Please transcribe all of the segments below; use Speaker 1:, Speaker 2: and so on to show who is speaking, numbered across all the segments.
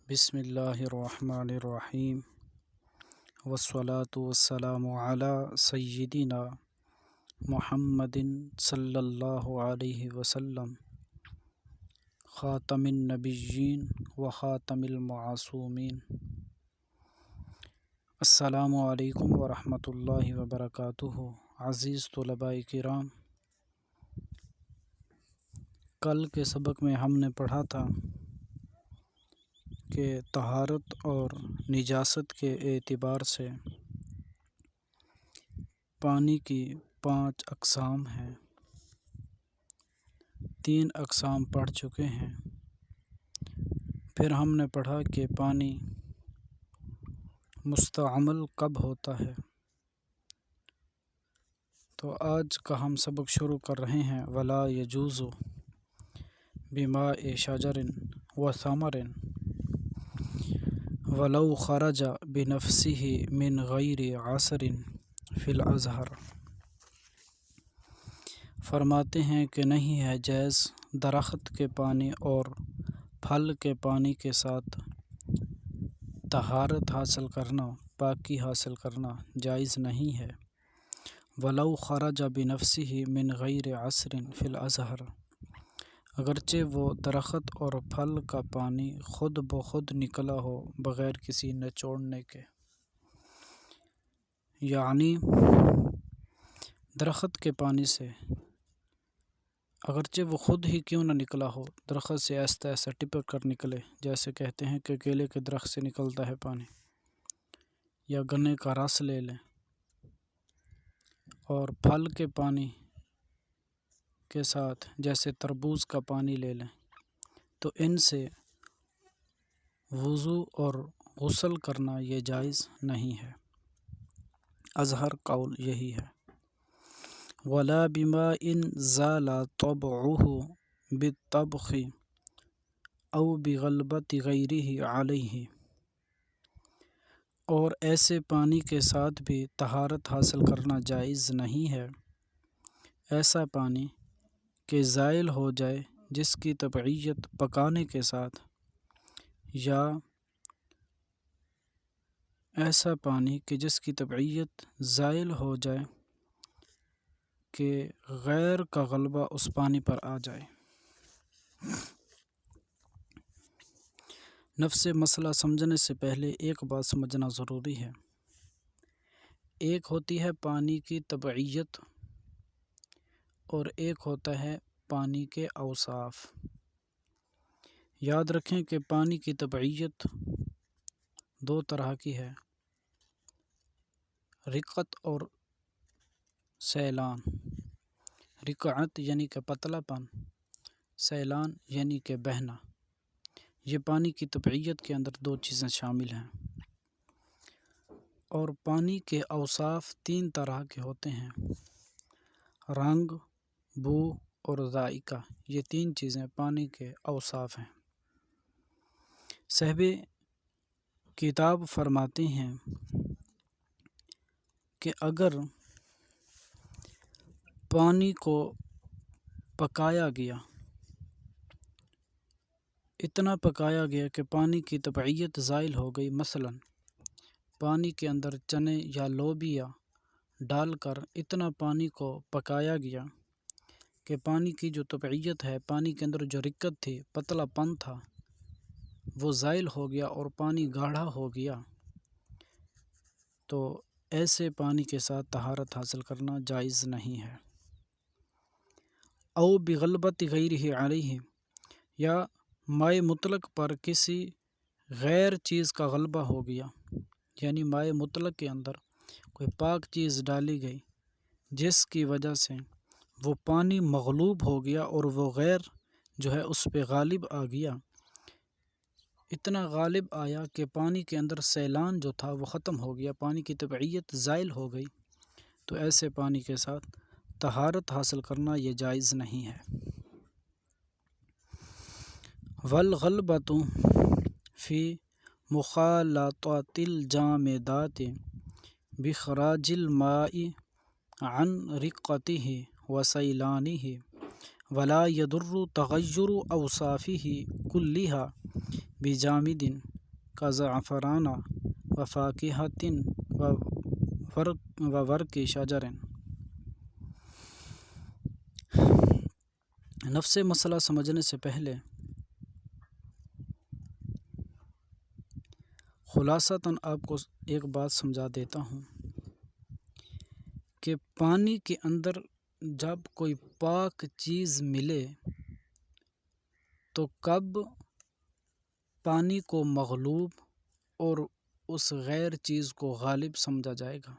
Speaker 1: بسم اللہ الرحمن الرحیم والصلاة والسلام علی سیدنا محمد صلی اللہ علیہ وسلم خاتم النبیین و خاتم المعصومین۔ السلام علیکم ورحمۃ اللہ وبرکاتہ۔ عزیز طلباء کرام، کل کے سبق میں ہم نے پڑھا تھا کہ طہارت اور نجاست کے اعتبار سے پانی کی 5 اقسام ہیں۔ 3 اقسام پڑھ چکے ہیں۔ پھر ہم نے پڑھا کہ پانی مستعمل کب ہوتا ہے۔ تو آج کا ہم سبق شروع کر رہے ہیں ولا یجوز بماء شجر و ثمر ولو خرج بنفسه من غیر عصر فی الازہر۔ فرماتے ہیں کہ نہیں ہے جائز درخت کے پانی اور پھل کے پانی کے ساتھ طہارت حاصل کرنا، پاکی حاصل کرنا جائز نہیں ہے۔ ولو خرج بنفسه من غیر عصر فی الازہر، اگرچہ وہ درخت اور پھل کا پانی خود بخود نکلا ہو بغیر کسی نچوڑنے کے۔ یعنی درخت کے پانی سے اگرچہ وہ خود ہی کیوں نہ نکلا ہو، درخت سے ایسا ایسا ٹپک کر نکلے، جیسے کہتے ہیں کہ کیلے کے درخت سے نکلتا ہے پانی، یا گنے کا رس لے لیں، اور پھل کے پانی کے ساتھ جیسے تربوز کا پانی لے لیں، تو ان سے وضو اور غسل کرنا یہ جائز نہیں ہے۔ اظہر قول یہی ہے۔ ولا بماء زال طبعه بالطبخ او بغلبة غیرہ علیہ، اور ایسے پانی کے ساتھ بھی طہارت حاصل کرنا جائز نہیں ہے، ایسا پانی کہ زائل ہو جائے جس کی طبعیت پکانے کے ساتھ، یا ایسا پانی کہ جس کی طبعیت زائل ہو جائے کہ غیر کا غلبہ اس پانی پر آ جائے۔ نفس مسئلہ سمجھنے سے پہلے ایک بات سمجھنا ضروری ہے۔ ایک ہوتی ہے پانی کی طبعیت اور ایک ہوتا ہے پانی کے اوصاف۔ یاد رکھیں کہ پانی کی طبعیت 2 طرح کی ہے، رقت اور سیلان۔ رقعت یعنی کہ پتلا پن، سیلان یعنی کہ بہنا۔ یہ پانی کی طبعیت کے اندر 2 چیزیں شامل ہیں۔ اور پانی کے اوصاف 3 طرح کے ہوتے ہیں، رنگ، بو اور ذائقہ۔ یہ 3 چیزیں پانی کے اوصاف ہیں۔ صاحب کتاب فرماتے ہیں کہ اگر پانی کو پکایا گیا، اتنا پکایا گیا کہ پانی کی طبعیت زائل ہو گئی، مثلا پانی کے اندر چنے یا لوبیا ڈال کر اتنا پانی کو پکایا گیا کہ پانی کی جو طبعیت ہے، پانی کے اندر جو رقت تھی، پتلا پن تھا، وہ زائل ہو گیا اور پانی گاڑھا ہو گیا، تو ایسے پانی کے ساتھ طہارت حاصل کرنا جائز نہیں ہے۔ او بغلبۃ غیرہ علیہ، یا مائع مطلق پر کسی غیر چیز کا غلبہ ہو گیا، یعنی مائع مطلق کے اندر کوئی پاک چیز ڈالی گئی جس کی وجہ سے وہ پانی مغلوب ہو گیا اور وہ غیر جو ہے اس پہ غالب آ گیا، اتنا غالب آیا کہ پانی کے اندر سیلان جو تھا وہ ختم ہو گیا، پانی کی طبعیت زائل ہو گئی، تو ایسے پانی کے ساتھ طہارت حاصل کرنا یہ جائز نہیں ہے۔ والغلبۃ فی مخالطۃ الجامدات بخراج الماء عن رقتہ وسیلانہ ولا یضر تغیر اوصافہ کلھا بجامد کا زعفرانہ و فاکہۃ و ورق شجر۔ نفس مسئلہ سمجھنے سے پہلے خلاصتاً آپ کو ایک بات سمجھا دیتا ہوں کہ پانی کے اندر جب کوئی پاک چیز ملے تو کب پانی کو مغلوب اور اس غیر چیز کو غالب سمجھا جائے گا۔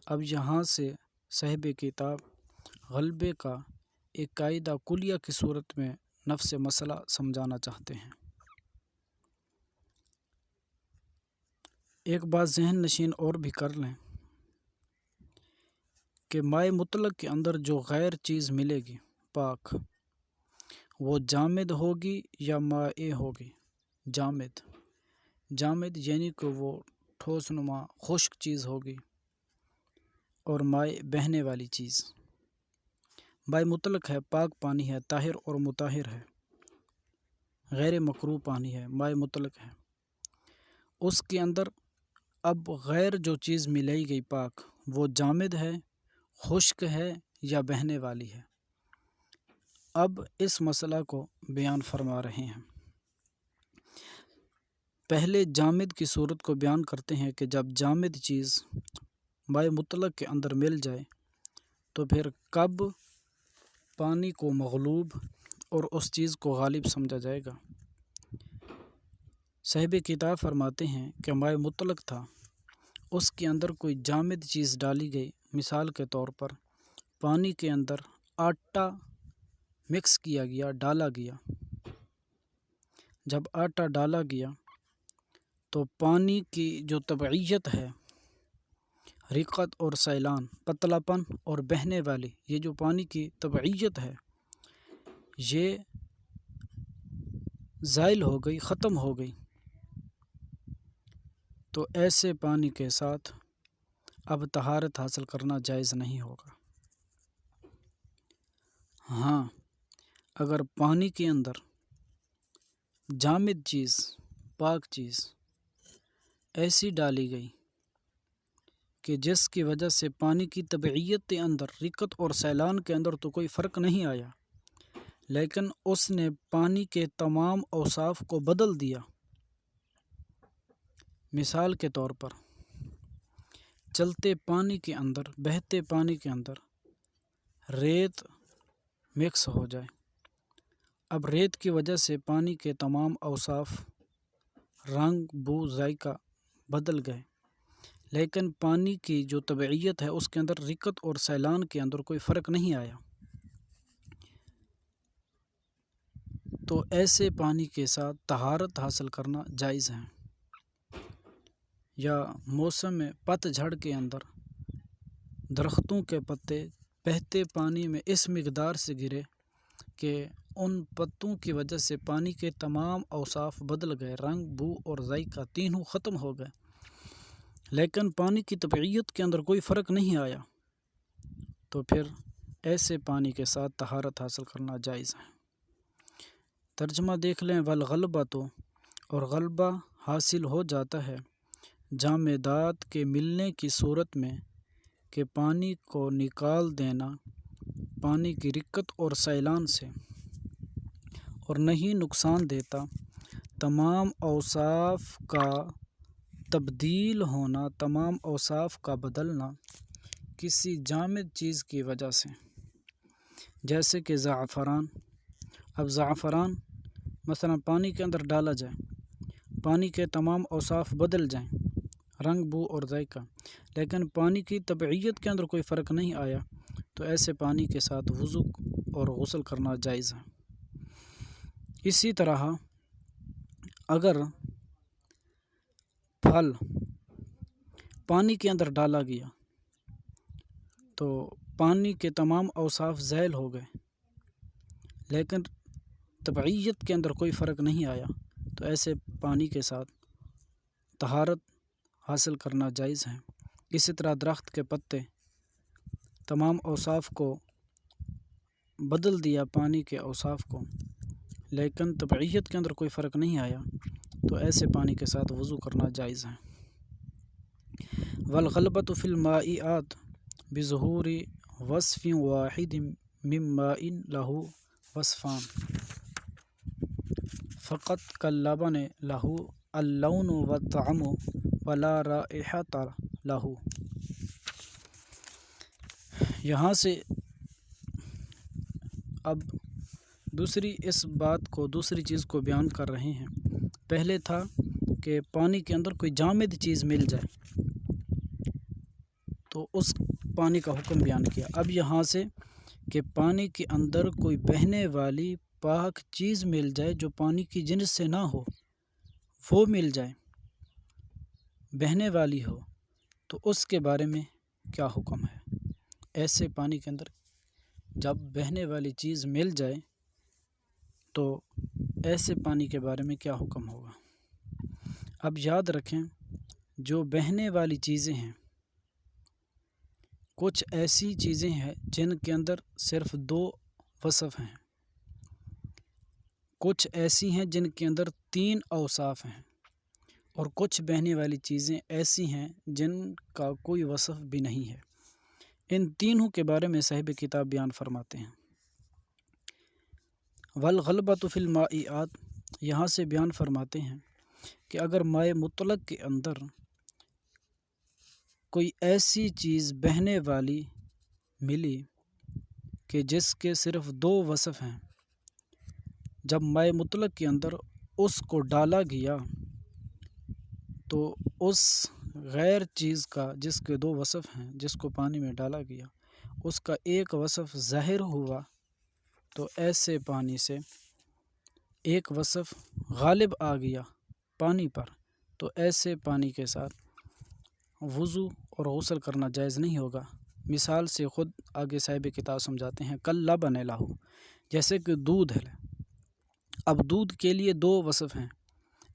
Speaker 1: اب یہاں سے صاحب کتاب غلبے کا ایک قاعدہ کلیہ کی صورت میں نفس مسئلہ سمجھانا چاہتے ہیں۔ ایک بات ذہن نشین اور بھی کر لیں کہ مائع مطلق کے اندر جو غیر چیز ملے گی پاک، وہ جامد ہوگی یا مائع ہوگی؟ جامد یعنی کہ وہ ٹھوس نما خشک چیز ہوگی، اور مائع بہنے والی چیز۔ مائع مطلق ہے، پاک پانی ہے، طاہر اور مطہر ہے، غیر مکروہ پانی ہے، مائع مطلق ہے۔ اس کے اندر اب غیر جو چیز ملائی گئی پاک، وہ جامد ہے، خشک ہے یا بہنے والی ہے۔ اب اس مسئلہ کو بیان فرما رہے ہیں۔ پہلے جامد کی صورت کو بیان کرتے ہیں کہ جب جامد چیز مائع مطلق کے اندر مل جائے تو پھر کب پانی کو مغلوب اور اس چیز کو غالب سمجھا جائے گا۔ صاحب کتاب فرماتے ہیں کہ مائع مطلق تھا، اس کے اندر کوئی جامد چیز ڈالی گئی، مثال کے طور پر پانی کے اندر آٹا مکس کیا گیا، ڈالا گیا۔ جب آٹا ڈالا گیا تو پانی کی جو طبعیت ہے، رقت اور سیلان، پتلا پن اور بہنے والی، یہ جو پانی کی طبعیت ہے یہ زائل ہو گئی، ختم ہو گئی۔ تو ایسے پانی کے ساتھ اب طہارت حاصل کرنا جائز نہیں ہوگا۔ ہاں، اگر پانی کے اندر جامد چیز، پاک چیز ایسی ڈالی گئی کہ جس کی وجہ سے پانی کی طبعیت کے اندر، رقت اور سیلان کے اندر تو کوئی فرق نہیں آیا، لیکن اس نے پانی کے تمام اوصاف کو بدل دیا۔ مثال کے طور پر چلتے پانی کے اندر، بہتے پانی کے اندر ریت مکس ہو جائے، اب ریت کی وجہ سے پانی کے تمام اوصاف، رنگ، بو، ذائقہ بدل گئے، لیکن پانی کی جو طبعیت ہے اس کے اندر، رقت اور سیلان کے اندر کوئی فرق نہیں آیا۔ تو ایسے پانی کے ساتھ طہارت حاصل کرنا جائز ہے۔ یا موسم پت جھڑ کے اندر درختوں کے پتے بہتے پانی میں اس مقدار سے گرے کہ ان پتوں کی وجہ سے پانی کے تمام اوصاف بدل گئے، رنگ، بو اور ذائقہ تینوں ختم ہو گئے، لیکن پانی کی طبعیت کے اندر کوئی فرق نہیں آیا، تو پھر ایسے پانی کے ساتھ طہارت حاصل کرنا جائز ہے۔ ترجمہ دیکھ لیں، والغلبۃ، اور غلبہ حاصل ہو جاتا ہے جامدات کے ملنے کی صورت میں کہ پانی کو نکال دینا پانی کی رقت اور سیلان سے، اور نہیں نقصان دیتا، تمام اوصاف کا تبدیل ہونا، تمام اوصاف کا بدلنا کسی جامد چیز کی وجہ سے، جیسے کہ زعفران۔ اب زعفران مثلا پانی کے اندر ڈالا جائے، پانی کے تمام اوصاف بدل جائیں، رنگ، بو اور ذائقہ، لیکن پانی کی طبعیت کے اندر کوئی فرق نہیں آیا، تو ایسے پانی کے ساتھ وضو اور غسل کرنا جائز ہے۔ اسی طرح اگر پھل پانی کے اندر ڈالا گیا تو پانی کے تمام اوصاف زائل ہو گئے، لیکن طبعیت کے اندر کوئی فرق نہیں آیا، تو ایسے پانی کے ساتھ طہارت حاصل کرنا جائز ہے۔ اسی طرح درخت کے پتے تمام اوصاف کو بدل دیا، پانی کے اوصاف کو، لیکن طبعیت کے اندر کوئی فرق نہیں آیا، تو ایسے پانی کے ساتھ وضو کرنا جائز ہے۔ والغلبۃ فی المائعات بظہور وصف واحد من ماء لہ وصفان فقط کاللبن لہ اللون والطعم ولا رائحۃ لہ۔ یہاں سے اب دوسری چیز کو بیان کر رہے ہیں۔ پہلے تھا کہ پانی کے اندر کوئی جامد چیز مل جائے تو اس پانی کا حکم بیان کیا۔ اب یہاں سے کہ پانی کے اندر کوئی بہنے والی پاک چیز مل جائے جو پانی کی جنس سے نہ ہو، وہ مل جائے، بہنے والی ہو، تو اس کے بارے میں کیا حکم ہے؟ ایسے پانی کے اندر جب بہنے والی چیز مل جائے تو ایسے پانی کے بارے میں کیا حکم ہوگا؟ اب یاد رکھیں، جو بہنے والی چیزیں ہیں، کچھ ایسی چیزیں ہیں جن کے اندر صرف 2 وصف ہیں، کچھ ایسی ہیں جن کے اندر 3 اوصاف ہیں، اور کچھ بہنے والی چیزیں ایسی ہیں جن کا کوئی وصف بھی نہیں ہے۔ ان تینوں کے بارے میں صاحب کتاب بیان فرماتے ہیں۔ والغلبۃ فی المائعات، یہاں سے بیان فرماتے ہیں کہ اگر مائع مطلق کے اندر کوئی ایسی چیز بہنے والی ملی کہ جس کے صرف 2 وصف ہیں، جب مائع مطلق کے اندر اس کو ڈالا گیا تو اس غیر چیز کا جس کے 2 وصف ہیں، جس کو پانی میں ڈالا گیا، اس کا ایک وصف ظاہر ہوا، تو ایسے پانی سے ایک وصف غالب آ گیا پانی پر، تو ایسے پانی کے ساتھ وضو اور غسل کرنا جائز نہیں ہوگا۔ مثال سے خود آگے صاحب کتاب سمجھاتے ہیں، کاللبن لہ، جیسے کہ دودھ ہے۔ اب دودھ کے لیے 2 وصف ہیں،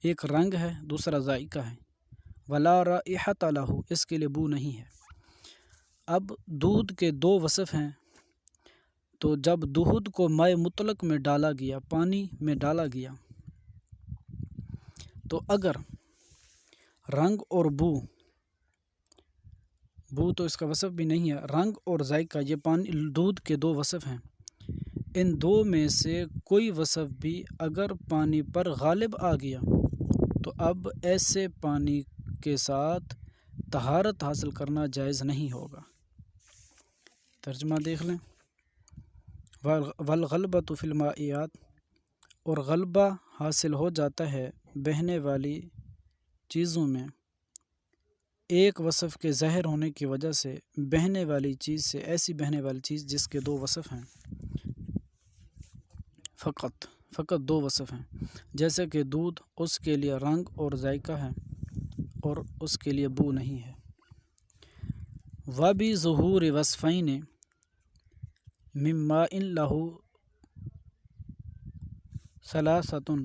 Speaker 1: ایک رنگ ہے، دوسرا ذائقہ ہے۔ ولا رائحۃ لہ، اس کے لیے بو نہیں ہے۔ اب دودھ کے 2 وصف ہیں، تو جب دودھ کو مائع مطلق میں ڈالا گیا، پانی میں ڈالا گیا، تو اگر رنگ اور بو تو اس کا وصف بھی نہیں ہے، رنگ اور ذائقہ یہ دودھ کے 2 وصف ہیں، ان 2 میں سے کوئی وصف بھی اگر پانی پر غالب آ گیا تو اب ایسے پانی کے ساتھ طہارت حاصل کرنا جائز نہیں ہوگا۔ ترجمہ دیکھ لیں، والغلبۃ فی المائعات، اور غلبہ حاصل ہو جاتا ہے بہنے والی چیزوں میں ایک وصف کے ظاہر ہونے کی وجہ سے، بہنے والی چیز سے ایسی بہنے والی چیز جس کے 2 وصف ہیں، فقط 2 وصف ہیں، جیسے کہ دودھ، اس کے لیے رنگ اور ذائقہ ہے اور اس کے لیے بو نہیں ہے۔ وَبِظُہُورِ وَصْفَيْنِ مِن مَاءٍ لَہُ ثَلَاثَةٌ،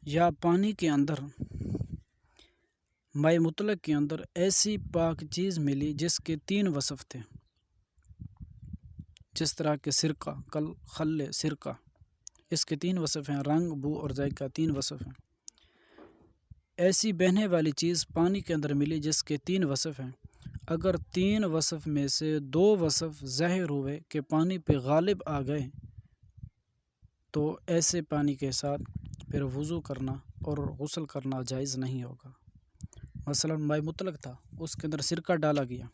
Speaker 1: یا پانی کے اندر، مائع مطلق کے اندر ایسی پاک چیز ملی جس کے 3 وصف تھے، جس طرح کہ سرکہ، خل سرکہ، اس کے 3 وصف ہیں، رنگ، بو اور ذائقہ، 3 وصف ہیں۔ ایسی بہنے والی چیز پانی کے اندر ملی جس کے 3 وصف ہیں، اگر 3 وصف میں سے 2 وصف ظاہر ہوئے کہ پانی پہ غالب آ گئے تو ایسے پانی کے ساتھ پھر وضو کرنا اور غسل کرنا جائز نہیں ہوگا۔ مثلا مائع مطلق تھا، اس کے اندر سرکہ ڈالا گیا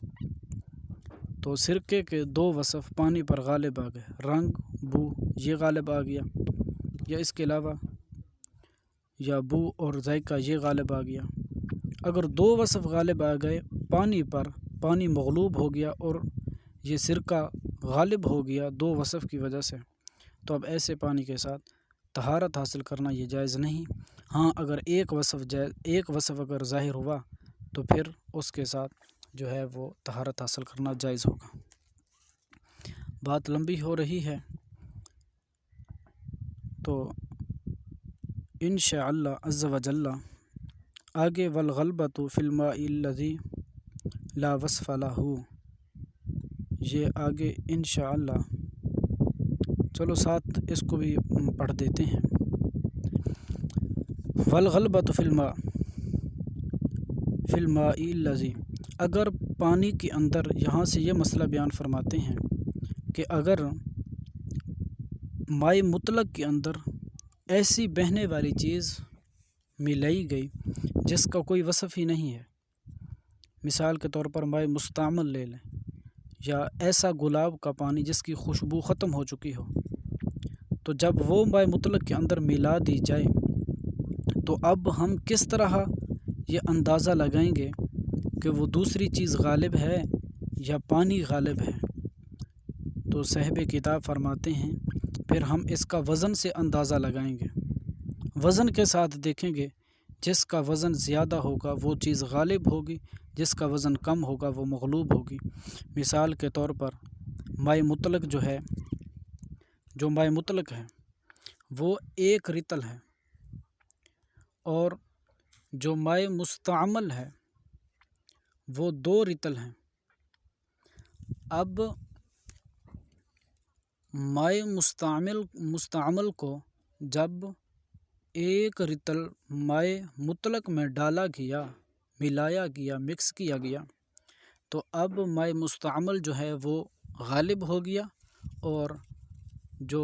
Speaker 1: تو سرکے کے 2 وصف پانی پر غالب آ گئے، رنگ، بو یہ غالب آ گیا، یا اس کے علاوہ یا بو اور ذائقہ یہ غالب آ گیا۔ اگر 2 وصف غالب آ گئے پانی پر، پانی مغلوب ہو گیا اور یہ سرکہ غالب ہو گیا 2 وصف کی وجہ سے، تو اب ایسے پانی کے ساتھ طہارت حاصل کرنا یہ جائز نہیں۔ ہاں اگر ایک وصف اگر ظاہر ہوا تو پھر اس کے ساتھ جو ہے وہ طہارت حاصل کرنا جائز ہوگا۔ بات لمبی ہو رہی ہے تو انشاءاللہ عز و جل آگے والغلبۃ فی الماء الذی لا وصف لہ، یہ آگے انشاءاللہ چلو ساتھ اس کو بھی پڑھ دیتے ہیں۔ والغلبۃ فی الماء الذی، اگر پانی کے اندر، یہاں سے یہ مسئلہ بیان فرماتے ہیں کہ اگر مائع مطلق کے اندر ایسی بہنے والی چیز ملائی گئی جس کا کوئی وصف ہی نہیں ہے، مثال کے طور پر مائع مستعمل لے لیں، یا ایسا گلاب کا پانی جس کی خوشبو ختم ہو چکی ہو، تو جب وہ مائع مطلق کے اندر ملا دی جائے تو اب ہم کس طرح یہ اندازہ لگائیں گے کہ وہ دوسری چیز غالب ہے یا پانی غالب ہے؟ تو صاحب کتاب فرماتے ہیں پھر ہم اس کا وزن سے اندازہ لگائیں گے، وزن کے ساتھ دیکھیں گے، جس کا وزن زیادہ ہوگا وہ چیز غالب ہوگی، جس کا وزن کم ہوگا وہ مغلوب ہوگی۔ مثال کے طور پر مائع مطلق جو مائع مطلق ہے وہ 1 رطل ہے، اور جو مائع مستعمل ہے وہ 2 رطل ہیں۔ اب مائع مستعمل کو جب 1 رطل مائع مطلق میں ڈالا گیا، ملایا گیا، مکس کیا گیا، تو اب مائع مستعمل جو ہے وہ غالب ہو گیا، اور جو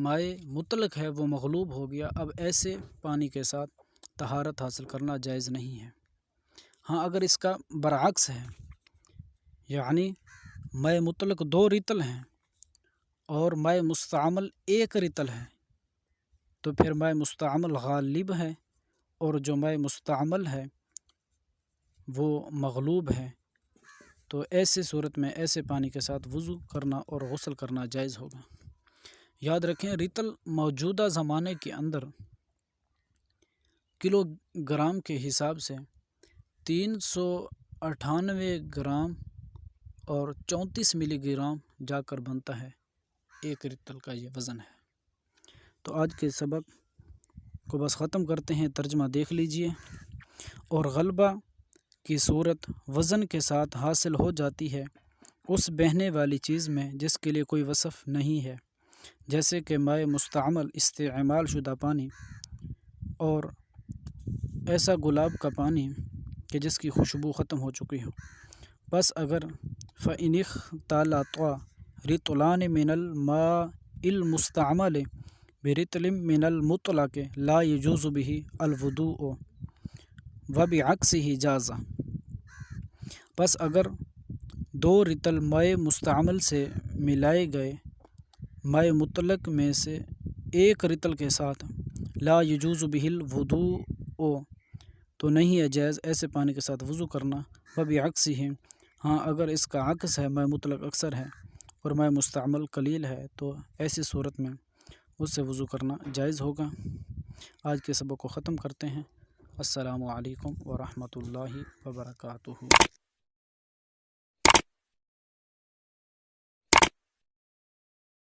Speaker 1: مائع مطلق ہے وہ مغلوب ہو گیا۔ اب ایسے پانی کے ساتھ طہارت حاصل کرنا جائز نہیں ہے۔ ہاں اگر اس کا برعکس ہے، یعنی مائع مطلق 2 رطل ہیں اور مائع مستعمل 1 رطل ہے، تو پھر مائع مستعمل غالب ہے اور جو مائع مستعمل ہے وہ مغلوب ہے۔ تو ایسے صورت میں ایسے پانی کے ساتھ وضو کرنا اور غسل کرنا جائز ہوگا۔ یاد رکھیں رطل موجودہ زمانے کے اندر کلو گرام کے حساب سے 398 گرام اور 34 ملی گرام جا کر بنتا ہے، 1 رطل کا یہ وزن ہے۔ تو آج کے سبق کو بس ختم کرتے ہیں، ترجمہ دیکھ لیجئے۔ اور غلبہ کی صورت وزن کے ساتھ حاصل ہو جاتی ہے اس بہنے والی چیز میں جس کے لیے کوئی وصف نہیں ہے، جیسے کہ مائع مستعمل استعمال شدہ پانی، اور ایسا گلاب کا پانی کہ جس کی خوشبو ختم ہو چکی ہو۔ بس اگر فَإِنِ اخْتَلَطَ رطلان من الماء المستعمل برطل من المطلق لا يجوز به الوضوء وبعکسہ جاز۔ بس اگر 2 رطل مائع مستعمل سے ملائے گئے مائع مطلق میں سے 1 رطل کے ساتھ، لا يجوز به الوضوء، تو نہیں ہے جائز ایسے پانی کے ساتھ وضو کرنا۔ وبعکسہ، ہاں اگر اس کا عکس ہے، مائع مطلق اکثر ہے اور مائع مستعمل قلیل ہے، تو ایسی صورت میں اس سے وضو کرنا جائز ہوگا۔ آج کے سبق کو ختم کرتے ہیں۔ السلام علیکم ورحمۃ اللہ وبرکاتہ۔